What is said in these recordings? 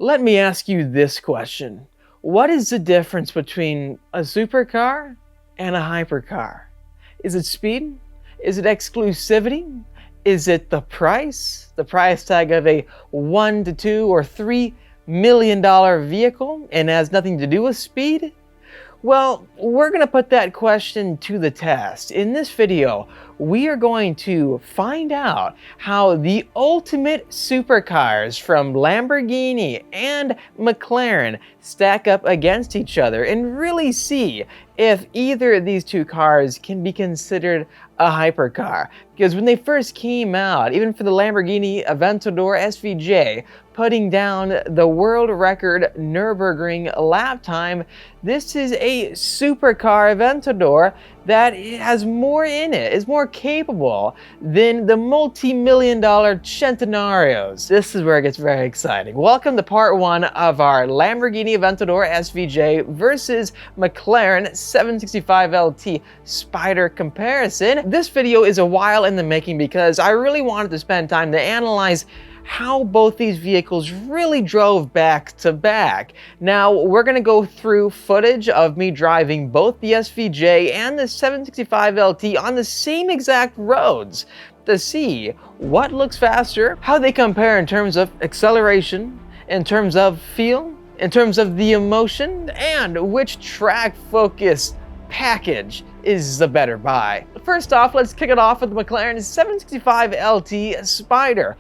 Let me ask you this question. What is the difference between a supercar and a hypercar? Is it speed? Is it exclusivity? Is it the price? The price tag of a $1 to $2 or $3 million vehicle and has nothing to do with speed? Well, we're going to put that question to the test. In this video, we are going to find out how the ultimate supercars from Lamborghini and McLaren stack up against each other and really see if either of these two cars can be considered a hypercar. Because when they first came out, even for the Lamborghini Aventador SVJ, putting down the world record Nürburgring lap time, this is a supercar Aventador that has more in it, is more capable than the multi-million-dollar Centenarios. This is where it gets very exciting. Welcome to part one of our Lamborghini Aventador SVJ versus McLaren 765LT Spider comparison. This video is a while in the making because I really wanted to spend time to analyze how both these vehicles really drove back to back. Now, we're gonna go through footage of me driving both the SVJ and the 765LT on the same exact roads to see what looks faster, how they compare in terms of acceleration, in terms of feel, in terms of the emotion, and which track focus package is the better buy. First off, let's kick it off with the McLaren 765LT Spider.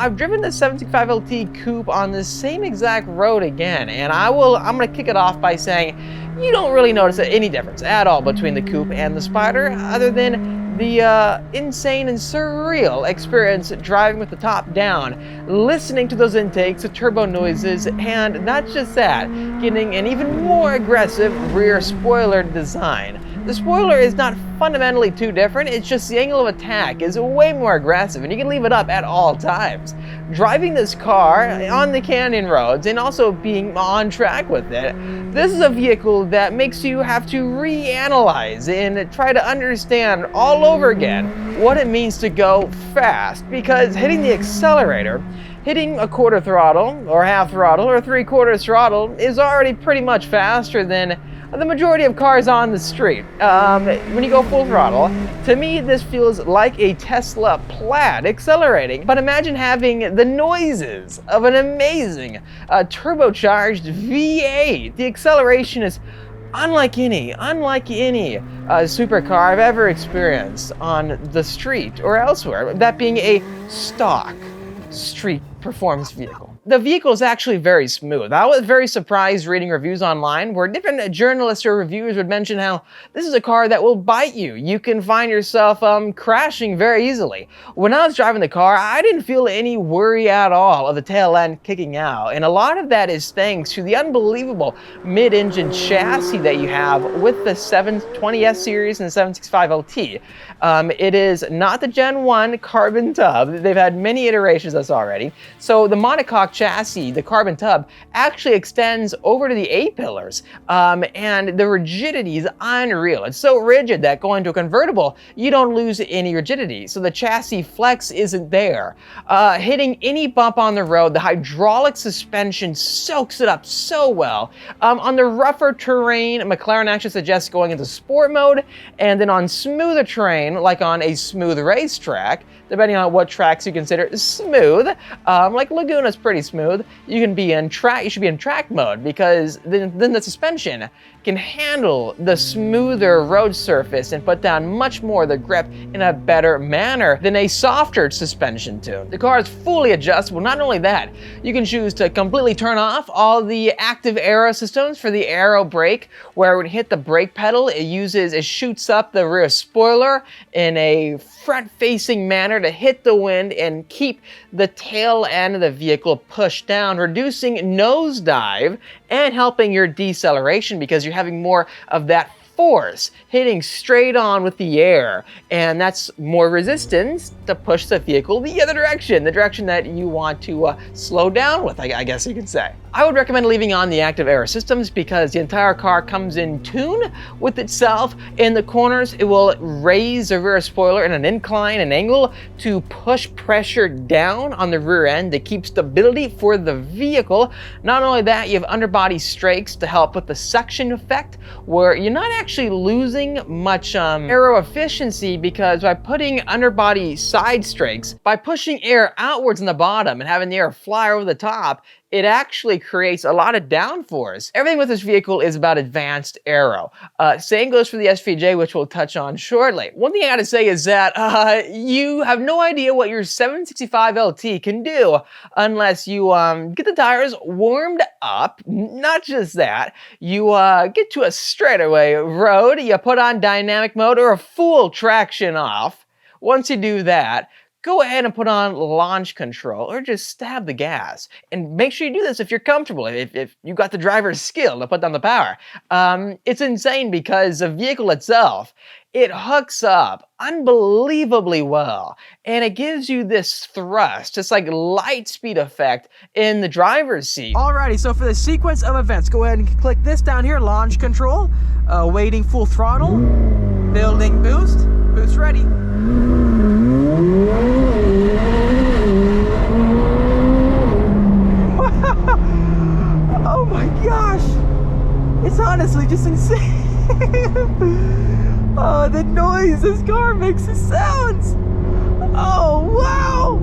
I've driven the 765LT Coupe on the same exact road again, and I'm gonna kick it off by saying you don't really notice any difference at all between the Coupe and the Spider, other than the insane and surreal experience driving with the top down, listening to those intakes, the turbo noises, and not just that, getting an even more aggressive rear spoiler design. The spoiler is not fundamentally too different, it's just the angle of attack is way more aggressive and you can leave it up at all times. Driving this car on the canyon roads and also being on track with it, this is a vehicle that makes you have to reanalyze and try to understand all over again what it means to go fast, because hitting the accelerator, hitting a quarter throttle or half throttle or 3/4 throttle is already pretty much faster than the majority of cars on the street. When you go full throttle, to me this feels like a Tesla Plaid accelerating, but imagine having the noises of an amazing turbocharged V8. The acceleration is unlike any supercar I've ever experienced on the street or elsewhere, that being a stock street performance vehicle. The vehicle is actually very smooth. I was very surprised reading reviews online where different journalists or reviewers would mention how this is a car that will bite you. You can find yourself crashing very easily. When I was driving the car, I didn't feel any worry at all of the tail end kicking out. And a lot of that is thanks to the unbelievable mid-engine chassis that you have with the 720S series and the 765LT. It is not the Gen 1 carbon tub. They've had many iterations of this already. So the monocoque chassis, the carbon tub, actually extends over to the A-pillars, and the rigidity is unreal. It's so rigid that going to a convertible, you don't lose any rigidity, so the chassis flex isn't there. Hitting any bump on the road, the hydraulic suspension soaks it up so well. On the rougher terrain, McLaren actually suggests going into sport mode, and then on smoother terrain, like on a smooth racetrack, depending on what tracks you consider smooth, like Laguna's pretty smooth, you should be in track mode, because then the suspension can handle the smoother road surface and put down much more of the grip in a better manner than a softer suspension tune. The car is fully adjustable. Not only that, you can choose to completely turn off all the active aero systems for the aero brake, where when you hit the brake pedal, it shoots up the rear spoiler in a front-facing manner to hit the wind and keep the tail end of the vehicle pushed down, reducing nosedive and helping your deceleration, because you're having more of that force hitting straight on with the air, and that's more resistance to push the vehicle the other direction, the direction that you want to slow down with, I guess you could say. I would recommend leaving on the active aero systems because the entire car comes in tune with itself. In the corners, it will raise the rear spoiler in an incline and angle to push pressure down on the rear end to keep stability for the vehicle. Not only that, you have underbody strakes to help with the suction effect, where you're not actually losing much aero efficiency, because by putting underbody side strakes, by pushing air outwards in the bottom and having the air fly over the top, it actually creates a lot of downforce. Everything with this vehicle is about advanced aero. Same goes for the SVJ, which we'll touch on shortly. One thing I gotta say is that you have no idea what your 765 LT can do unless you get the tires warmed up. Not just that, you get to a straightaway road, you put on dynamic mode or a full traction off. Once you do that, go ahead and put on launch control or just stab the gas. And make sure you do this if you're comfortable, if you got the driver's skill to put down the power. It's insane because the vehicle itself, it hooks up unbelievably well, and it gives you this thrust, just like light speed effect in the driver's seat. Alrighty, so for the sequence of events, go ahead and click this down here, launch control, waiting full throttle, building boost ready. Oh my gosh, it's honestly just insane. Oh, the noise this car makes, the sounds. Oh wow.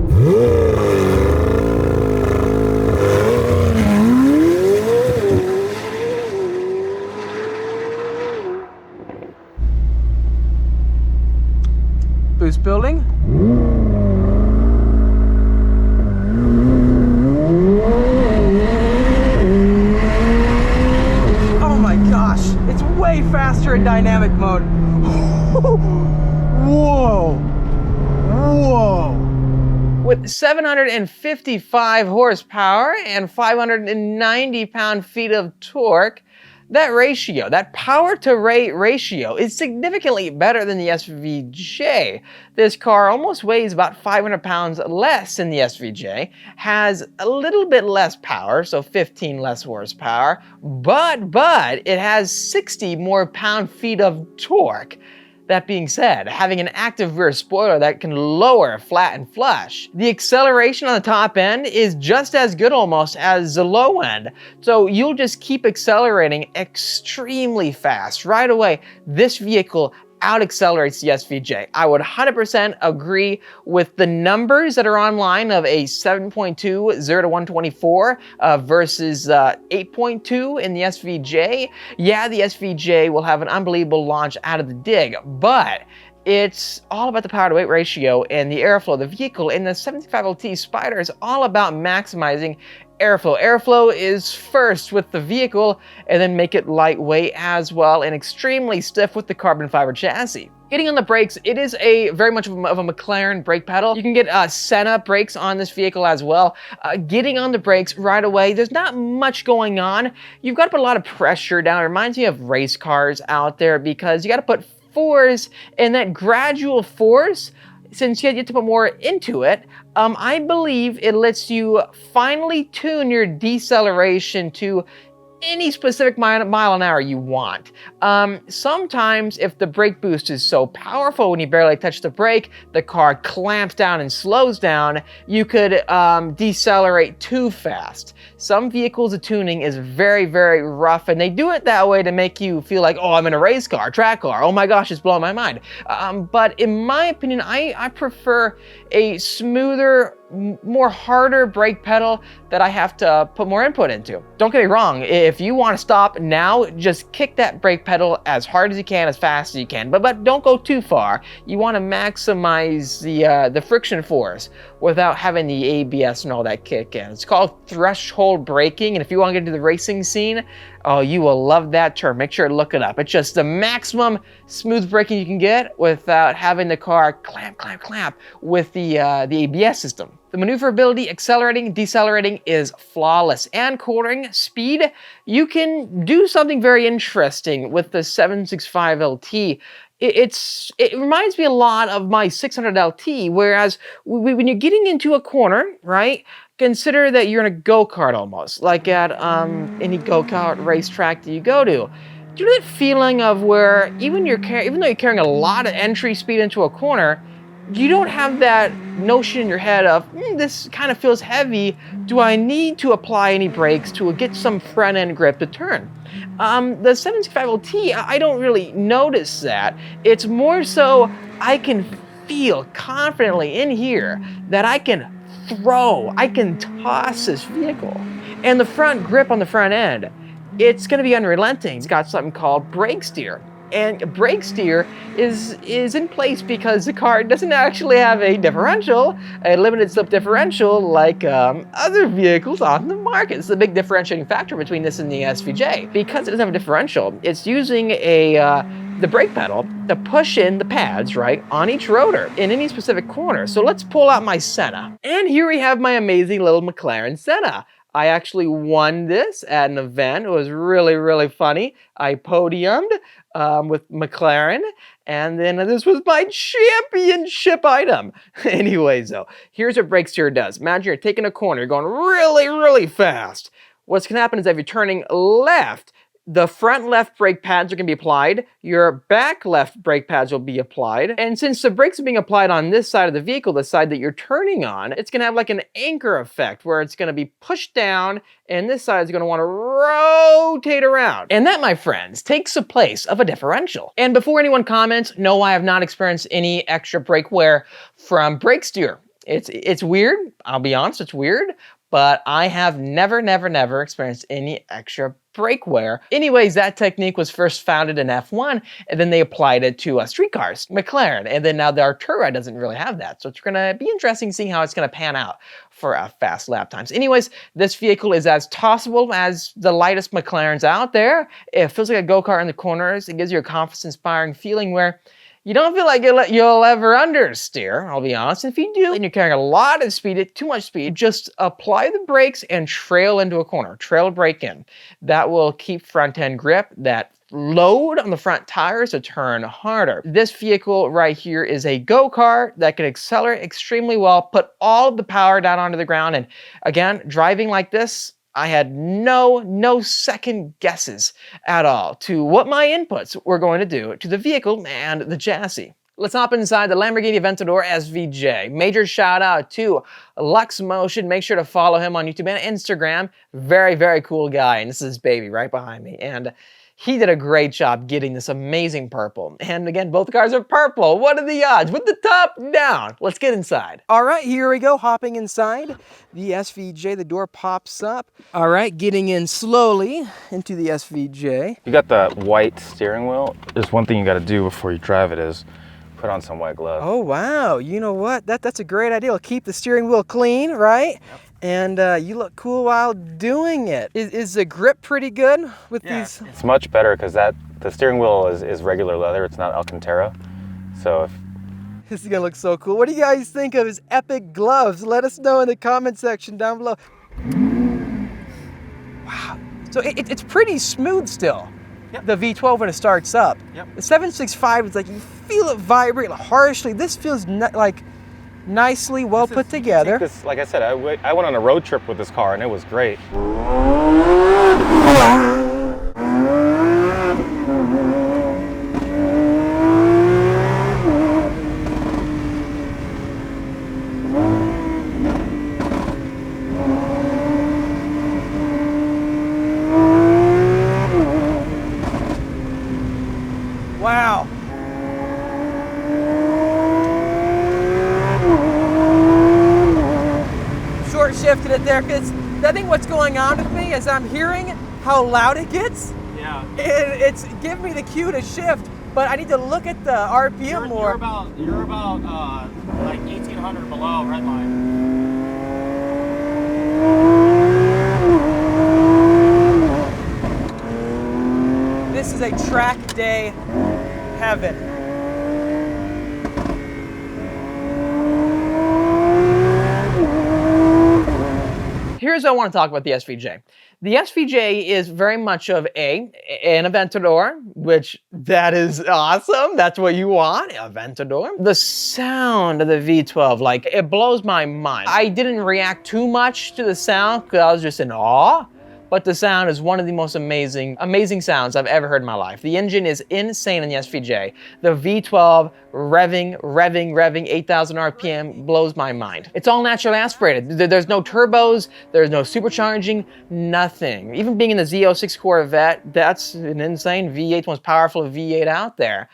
Boost building. Way faster in dynamic mode. Whoa. Whoa. With 755 horsepower and 590 pound-feet of torque, that ratio, that power to rate ratio, is significantly better than the SVJ. This car almost weighs about 500 pounds less than the SVJ, has a little bit less power, so 15 less horsepower, but it has 60 more pound-feet of torque. That being said, having an active rear spoiler that can lower, flat, and flush, the acceleration on the top end is just as good almost as the low end. So you'll just keep accelerating extremely fast. Right away, this vehicle out-accelerates the SVJ. I would 100% agree with the numbers that are online of a 7.2 0 to 124 versus 8.2 in the SVJ. Yeah, the SVJ will have an unbelievable launch out of the dig, but it's all about the power to weight ratio and the airflow of the vehicle. And the 75LT Spider is all about maximizing airflow. Airflow is first with the vehicle, and then make it lightweight as well and extremely stiff with the carbon fiber chassis. Getting on the brakes, it is very much of a McLaren brake pedal. You can get Senna brakes on this vehicle as well. Getting on the brakes right away, there's not much going on. You've got to put a lot of pressure down. It reminds me of race cars out there because you got to put force, and that gradual force since you have to put more into it, I believe it lets you finely tune your deceleration to any specific mile an hour you want. Sometimes if the brake boost is so powerful when you barely touch the brake, the car clamps down and slows down, you could decelerate too fast. Some vehicles, the tuning is very, very rough, and they do it that way to make you feel like, oh, I'm in a race car, track car, oh my gosh, it's blowing my mind. But in my opinion, I prefer a smoother, more harder brake pedal that I have to put more input into. Don't get me wrong, if you want to stop now, just kick that brake pedal as hard as you can, as fast as you can, but don't go too far. You want to maximize the friction force without having the ABS and all that kick in. It's called threshold braking, and if you want to get into the racing scene, oh, you will love that term. Make sure to look it up. It's just the maximum smooth braking you can get without having the car clamp with the ABS system. The maneuverability, accelerating, decelerating is flawless. And quartering speed, you can do something very interesting with the 765 LT. It reminds me a lot of my 600 LT, whereas when you're getting into a corner, right, consider that you're in a go-kart almost, like at any go-kart racetrack that you go to. Do you know that feeling of where even though you're carrying a lot of entry speed into a corner, you don't have that notion in your head of, this kind of feels heavy. Do I need to apply any brakes to get some front end grip to turn? The 765 LT, I don't really notice that. It's more so I can feel confidently in here that I can toss this vehicle. And the front grip on the front end, it's gonna be unrelenting. It's got something called brake steer. And brake steer is in place because the car doesn't actually have a differential, a limited slip differential like other vehicles on the market. It's the big differentiating factor between this and the SVJ. Because it doesn't have a differential, it's using the brake pedal to push in the pads, right, on each rotor in any specific corner. So let's pull out my Senna. And here we have my amazing little McLaren Senna. I actually won this at an event. It was really, really funny. I podiumed with McLaren, and then this was my championship item. Anyways, though, here's what brake steer does. Imagine you're taking a corner, you're going really, really fast. What's gonna happen is if you're turning left, the front left brake pads are going to be applied, your back left brake pads will be applied, and since the brakes are being applied on this side of the vehicle, the side that you're turning on, it's going to have like an anchor effect where it's going to be pushed down and this side is going to want to rotate around. And that, my friends, takes the place of a differential. And before anyone comments, no, I have not experienced any extra brake wear from brake steer. It's weird, I'll be honest, it's weird, but I have never experienced any extra brake wear. Anyways, that technique was first founded in F1, and then they applied it to street cars, McLaren, and then now the Artura doesn't really have that. So it's gonna be interesting seeing how it's gonna pan out for fast lap times. Anyways, this vehicle is as tossable as the lightest McLarens out there. It feels like a go-kart in the corners. It gives you a confidence-inspiring feeling where you don't feel like you'll ever understeer, I'll be honest. If you do, and you're carrying a lot of speed, too much speed, just apply the brakes and trail into a corner, trail brake in. That will keep front end grip, that load on the front tires to turn harder. This vehicle right here is a go-kart that can accelerate extremely well, put all of the power down onto the ground, and again, driving like this, I had no second guesses at all to what my inputs were going to do to the vehicle and the chassis. Let's hop inside the Lamborghini Aventador SVJ. Major shout out to Lux Motion. Make sure to follow him on YouTube and Instagram. Very cool guy. And this is his baby right behind me. And he did a great job getting this amazing purple. And again, both cars are purple. What are the odds? With the top down. Let's get inside. All right, here we go, hopping inside the SVJ. The door pops up. All right, getting in slowly into the SVJ. You got the white steering wheel. There's one thing you got to do before you drive it is put on some white gloves. Oh, wow. You know what? That's a great idea. It'll keep the steering wheel clean, right? Yep. And you look cool while doing it. Is the grip pretty good with these? It's much better because the steering wheel is regular leather. It's not Alcantara. So this is gonna look so cool. What do you guys think of his epic gloves? Let us know in the comment section down below. Wow. So it's pretty smooth still. the V12 when it starts up. The 765 is like, you feel it vibrate harshly. This feels like nicely well put together. This, like I said, I went on a road trip with this car and it was great. Wow. Short shifted it there because I think what's going on with me is I'm hearing how loud it gets. Yeah. And it's giving me the cue to shift, but I need to look at the RPM more. You're about like 1800 below red line. This is a track day heaven. Here's what I want to talk about the SVJ. The SVJ is very much of an Aventador, which that is awesome. That's what you want, Aventador. The sound of the V12, like, it blows my mind. I didn't react too much to the sound because I was just in awe. But the sound is one of the most amazing sounds I've ever heard in my life. The engine is insane in the SVJ. The V12 revving, 8,000 RPM blows my mind. It's all naturally aspirated. There's no turbos, there's no supercharging, nothing. Even being in the Z06 Corvette, that's an insane V8, most powerful V8 out there.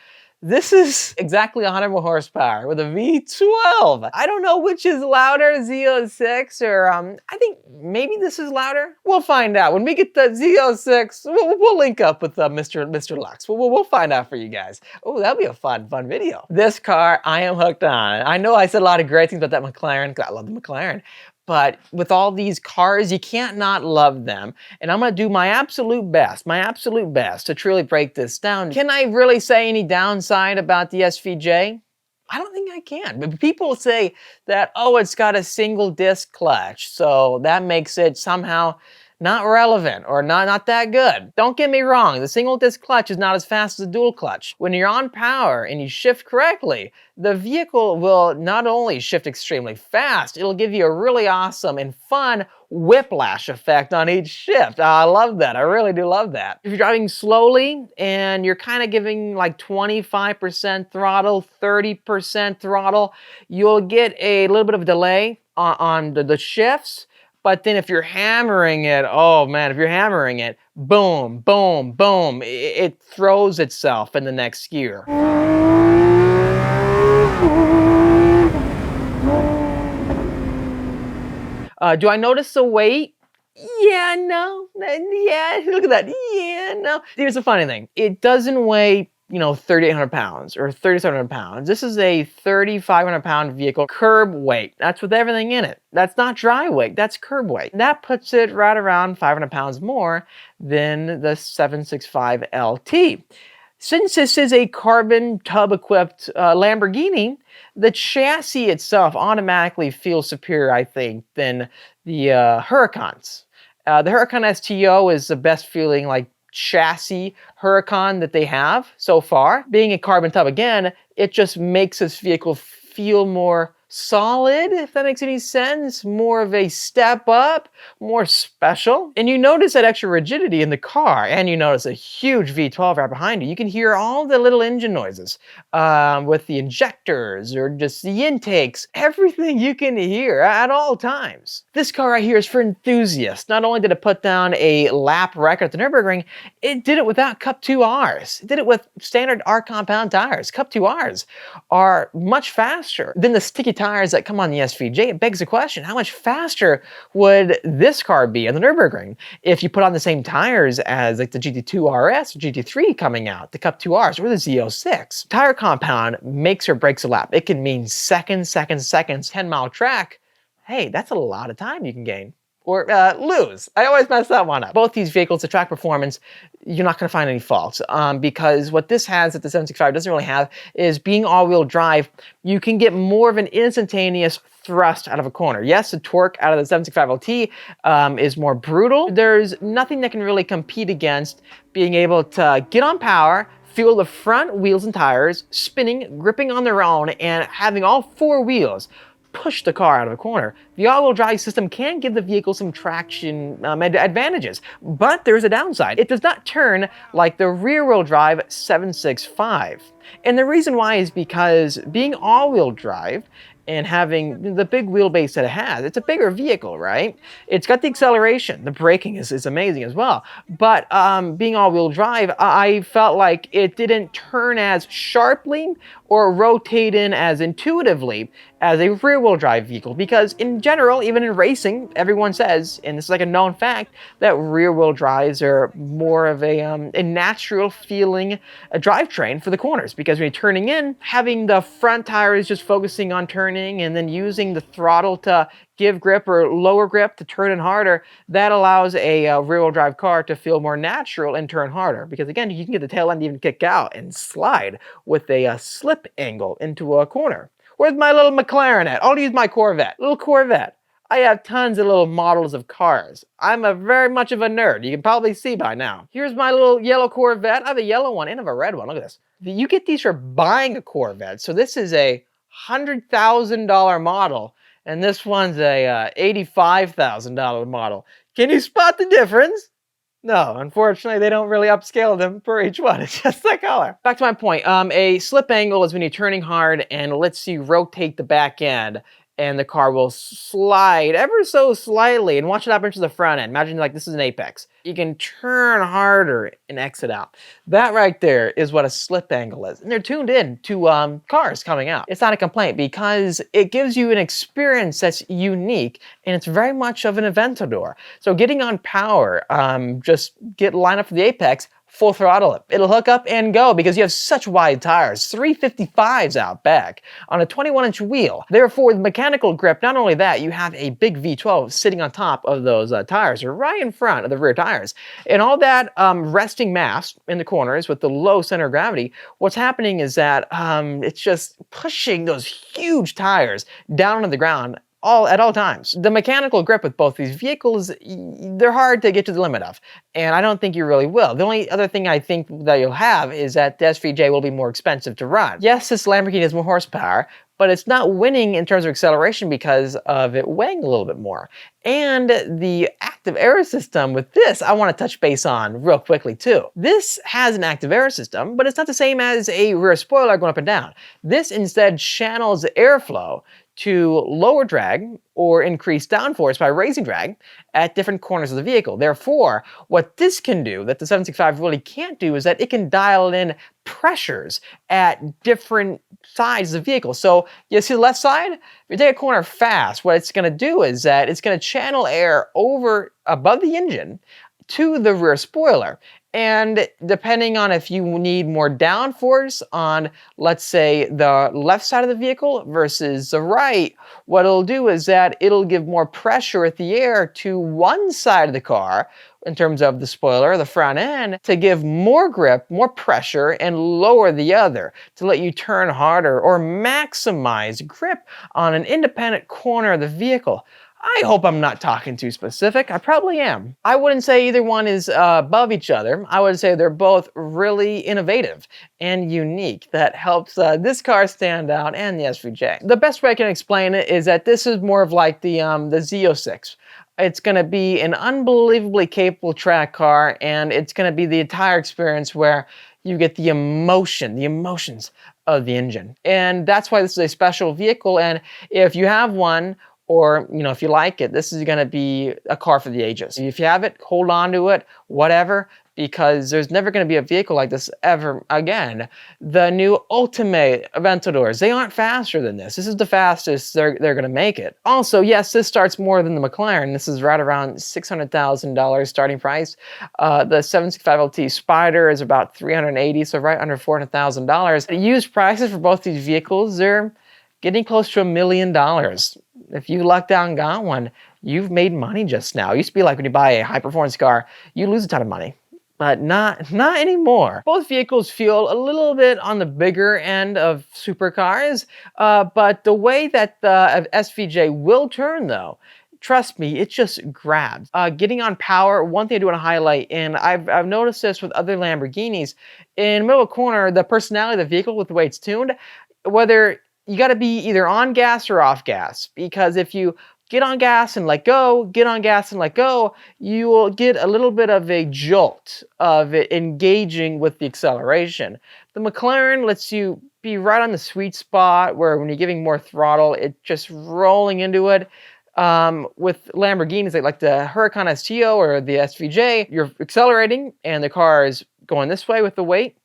This is exactly 100 more horsepower with a V12. I don't know which is louder, Z06 or I think maybe this is louder. We'll find out. When we get the Z06, we'll link up with Mr. Lux. We'll find out for you guys. Oh, that'll be a fun video. This car, I am hooked on. I know I said a lot of great things about that McLaren, 'cause I love the McLaren. But with all these cars, you can't not love them. And I'm gonna do my absolute best to truly break this down. Can I really say any downside about the SVJ? I don't think I can. But people say that, oh, it's got a single disc clutch, so that makes it somehow not relevant or not that good. Don't get me wrong, the single disc clutch is not as fast as a dual clutch. When you're on power and you shift correctly, the vehicle will not only shift extremely fast, it'll give you a really awesome and fun whiplash effect on each shift. I love that, I really do love that. If you're driving slowly and you're kind of giving like 25% throttle, 30% throttle, you'll get a little bit of a delay on the shifts. But then if you're hammering it, oh man, if you're hammering it, boom, boom, boom, it throws itself in the next gear. Do I notice the weight? Yeah, no, yeah, look at that, yeah, no. Here's the funny thing, it doesn't weigh 3,800 pounds or 3,700 pounds. This is a 3,500 pound vehicle, curb weight. That's with everything in it. That's not dry weight, that's curb weight. That puts it right around 500 pounds more than the 765 LT. Since this is a carbon tub equipped Lamborghini, the chassis itself automatically feels superior, I think, than the Huracans. The Huracan STO is the best feeling like chassis Huracan that they have so far. Being a carbon tub, again, it just makes this vehicle feel more solid, if that makes any sense, more of a step up, more special. And you notice that extra rigidity in the car, and you notice a huge V12 right behind you. You can hear all the little engine noises with the injectors or just the intakes, everything you can hear at all times. This car right here is for enthusiasts. Not only did it put down a lap record at the Nürburgring, it did it without Cup 2Rs. It did it with standard R compound tires. Cup 2Rs are much faster than the sticky tires that come on the SVJ. It begs the question, how much faster would this car be on the Nürburgring if you put on the same tires as like the GT2 RS or GT3 coming out, the Cup 2Rs or the Z06? Tire compound makes or breaks a lap. It can mean seconds, 10-mile track. Hey, that's a lot of time you can gain. or lose. I always mess that one up. Both these vehicles, the track performance, you're not going to find any faults because what this has that the 765 doesn't really have is being all-wheel drive, you can get more of an instantaneous thrust out of a corner. Yes, the torque out of the 765 LT is more brutal. There's nothing that can really compete against being able to get on power, feel the front wheels and tires spinning, gripping on their own, and having all four wheels push the car out of the corner. The all-wheel drive system can give the vehicle some traction advantages, but there's a downside. It does not turn like the rear-wheel drive 765. And the reason why is because being all-wheel drive and having the big wheelbase that it has, it's a bigger vehicle, right? It's got the acceleration. The braking is amazing as well. But being all-wheel drive, I felt like it didn't turn as sharply or rotate in as intuitively as a rear-wheel drive vehicle, because in general, even in racing, everyone says, and this is like a known fact, that rear-wheel drives are more of a natural feeling drivetrain for the corners, because when you're turning in, having the front tires just focusing on turning and then using the throttle to give grip or lower grip to turn in harder, that allows a rear-wheel drive car to feel more natural and turn harder, because again, you can get the tail end even kick out and slide with a slip angle into a corner. Where's my little McLaren at? I'll use my Corvette, little Corvette. I have tons of little models of cars. I'm very much of a nerd. You can probably see by now. Here's my little yellow Corvette. I have a yellow one and I have a red one. Look at this. You get these for buying a Corvette. So this is a $100,000 model, and this one's a $85,000 model. Can you spot the difference? No, unfortunately, they don't really upscale them for each one. It's just the color. Back to my point. A slip angle is when you're turning hard and it lets you rotate the back end, and the car will slide ever so slightly. And watch what happens to the front end. Imagine like this is an apex. You can turn harder and exit out. That right there is what a slip angle is. And they're tuned in to cars coming out. It's not a complaint because it gives you an experience that's unique, and it's very much of an Aventador. So getting on power, just line up for the apex, full throttle it. It'll hook up and go because you have such wide tires, 355s out back on a 21-inch wheel. Therefore, the mechanical grip, not only that, you have a big V12 sitting on top of those tires, or right in front of the rear tires. And all that resting mass in the corners with the low center of gravity, what's happening is that it's just pushing those huge tires down onto the ground at all times. The mechanical grip with both these vehicles, they're hard to get to the limit of, and I don't think you really will. The only other thing I think that you'll have is that the S3J will be more expensive to run. Yes, this Lamborghini has more horsepower, but it's not winning in terms of acceleration because of it weighing a little bit more. And the active air system with this, I want to touch base on real quickly too. This has an active air system, but it's not the same as a rear spoiler going up and down. This instead channels the airflow to lower drag or increase downforce by raising drag at different corners of the vehicle. Therefore, what this can do that the 765 really can't do is that it can dial in pressures at different sides of the vehicle. So you see the left side? If you take a corner fast, what it's going to do is that it's going to channel air above the engine to the rear spoiler. And depending on if you need more downforce on, let's say, the left side of the vehicle versus the right, what it'll do is that it'll give more pressure at the air to one side of the car in terms of the spoiler, the front end, to give more grip, more pressure, and lower the other to let you turn harder or maximize grip on an independent corner of the vehicle. I hope I'm not talking too specific. I probably am. I wouldn't say either one is above each other. I would say they're both really innovative and unique. That helps this car stand out and the S3J. The best way I can explain it is that this is more of like the Z06. It's going to be an unbelievably capable track car, and it's going to be the entire experience where you get the emotions of the engine. And that's why this is a special vehicle, and if you have one, or, if you like it, this is going to be a car for the ages. If you have it, hold on to it, whatever, because there's never going to be a vehicle like this ever again. The new Ultimate Aventadors, they aren't faster than this. This is the fastest they're going to make it. Also, yes, this starts more than the McLaren. This is right around $600,000 starting price. The 765 LT Spider is about $380,000, so right under $400,000. The used prices for both these vehicles, they're getting close to $1 million. If you lucked out and got one, you've made money just now. It used to be like when you buy a high-performance car, you lose a ton of money. But not anymore. Both vehicles feel a little bit on the bigger end of supercars, but the way that the SVJ will turn though, trust me, it just grabs. Getting on power, one thing I do want to highlight, and I've noticed this with other Lamborghinis, in the middle of a corner, the personality of the vehicle with the way it's tuned, whether you got to be either on gas or off gas, because if you get on gas and let go, get on gas and let go, you will get a little bit of a jolt of it engaging with the acceleration. The McLaren lets you be right on the sweet spot where when you're giving more throttle, it's just rolling into it. With Lamborghinis like the Huracan STO or the SVJ, you're accelerating and the car is going this way with the weight,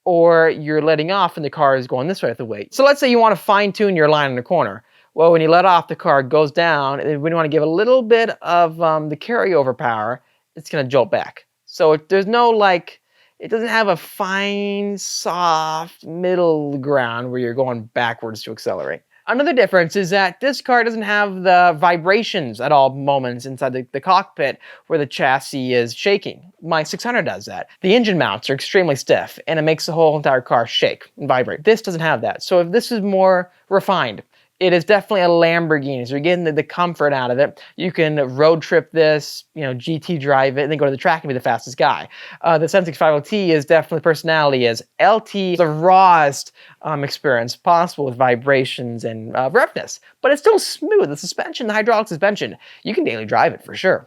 or you're letting off and the car is going this way with the weight. So let's say you want to fine tune your line in the corner. Well, when you let off, the car goes down, and when you want to give a little bit of the carryover power, it's going to jolt back. So there's no it doesn't have a fine, soft middle ground where you're going backwards to accelerate. Another difference is that this car doesn't have the vibrations at all moments inside the cockpit where the chassis is shaking. My 600 does that. The engine mounts are extremely stiff, and it makes the whole entire car shake and vibrate. This doesn't have that. So if this is more refined, it is definitely a Lamborghini, so you're getting the comfort out of it. You can road trip this, GT drive it, and then go to the track and be the fastest guy. The 765LT is definitely personality is LT, the rawest experience possible with vibrations and roughness, but it's still smooth. The suspension, the hydraulic suspension, you can daily drive it for sure.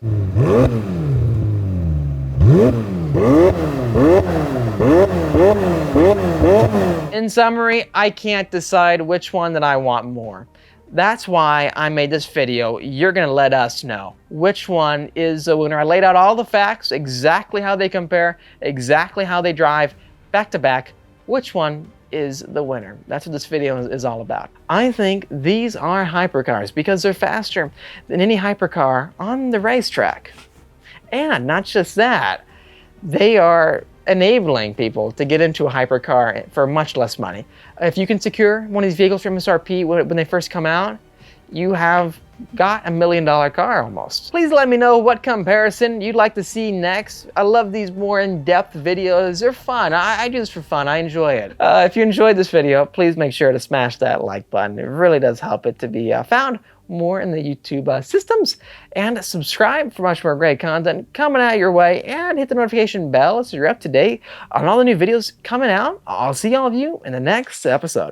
In summary, I can't decide which one that I want more. That's why I made this video. You're gonna let us know which one is the winner. I laid out all the facts, exactly how they compare, exactly how they drive, back to back, which one is the winner. That's what this video is all about. I think these are hypercars because they're faster than any hypercar on the racetrack. And not just that, they are enabling people to get into a hypercar for much less money. If you can secure one of these vehicles from MSRP when they first come out, you have got $1 million car almost. Please let me know what comparison you'd like to see next. I love these more in-depth videos. They're fun. I do this for fun. I enjoy it. If you enjoyed this video, please make sure to smash that like button. It really does help it to be found more in the YouTube systems, and subscribe for much more great content coming out your way, and hit the notification bell so you're up to date on all the new videos coming out. I'll see all of you in the next episode.